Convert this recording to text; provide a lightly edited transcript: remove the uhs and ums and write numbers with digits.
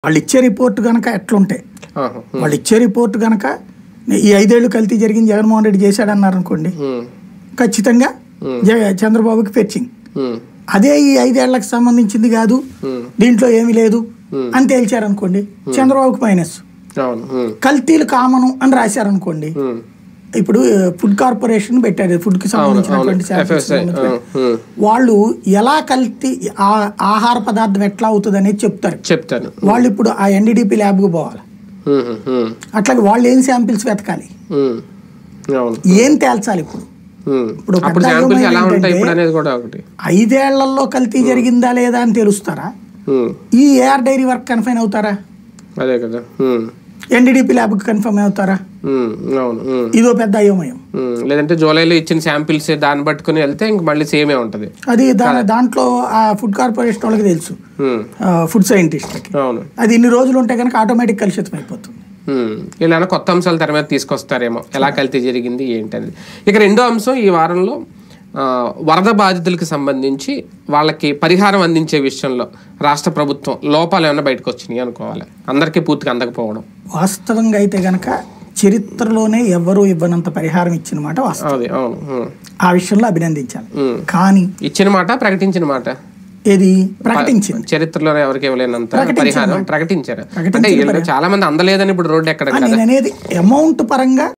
వాళ్ళు ఇచ్చే రిపోర్ట్ కనుక ఎట్లుంటాయి, వాళ్ళు ఇచ్చే రిపోర్ట్ కనుక ఈ 5 ఏళ్ళు కల్తీ జరిగింది జగన్మోహన్ రెడ్డి చేశాడన్నారు అనుకోండి, ఖచ్చితంగా చంద్రబాబుకి ఫెచ్చింగ్. అదే ఈ 5 ఏళ్లకు సంబంధించింది కాదు, దీంట్లో ఏమీ లేదు అని తేల్చారనుకోండి, చంద్రబాబుకి మైనస్. కల్తీలు కామను అని రాశారనుకోండి, ఇప్పుడు ఫుడ్ కార్పొరేషన్ పెట్టారు, ఫుడ్ కి సంబంధించినటువంటి వాళ్ళు ఎలా కల్తీ ఆహార పదార్థం ఎట్లా అవుతుంది అనేది చెప్తారు. వాళ్ళు ఇప్పుడు ఆ NDDP ల్యాబ్ కు పోవాలి, అట్లాగే వాళ్ళు ఏం శాంపిల్స్ వెతకాలి, ఏం తేల్చాలి. ఇప్పుడు 5 ఏళ్లలో కల్తీ జరిగిందా లేదా అని తెలుస్తారా? ఈ AR డైరీ వర్క్ కన్ఫైన్ అవుతారా? అదే కదా. NDDP ల్యాబ్ కి కన్ఫర్మ్ అవుతారా? ఇదో పెద్ద అయోమయం. లేదంటే జూలైలో ఇచ్చిన శాంపిల్స్ దాన్ని పట్టుకుని వెళ్తే ఇంక మళ్ళీ సేమే ఉంటది. అది దాంట్లో ఆ ఫుడ్ కార్పొరేషన్ వాళ్ళకి తెలుసు, ఫుడ్ సైంటిస్ట్లకి. అది ఇన్ని రోజులు ఉంటే కనుక ఆటోమేటిక్ కలుషితం అయిపోతుంది. ఇలా కొత్త అంశాలు తెర మీద తీసుకొస్తారేమో, ఎలా కల్తీ జరిగింది ఏంటనేది. ఇక రెండో అంశం, ఈ వారంలో వరద బాధితులకు సంబంధించి వాళ్ళకి పరిహారం అందించే విషయంలో రాష్ట్ర ప్రభుత్వం లోపాలు ఏమైనా బయటకు వచ్చినాయి అనుకోవాలి, అందరికీ పూర్తిగా అందకపోవడం. వాస్తవంగా అయితే గనక చరిత్రలోనే ఎవరు ఇవ్వనంత పరిహారం ఇచ్చిన మాట వాస్తవం. ఆ విషయంలో అభినందించాలి. కానీ ఇచ్చిన మాట, ప్రకటించిన మాట ఏది ప్రకటించింది, చరిత్రలో ఎవరికి ఇవ్వలేనంత పరిహారం ప్రకటించారు. అంటే చాలా మంది అందలేదని ఇప్పుడు రోడ్డు ఎక్కడ అనేది అమౌంట్ పరంగా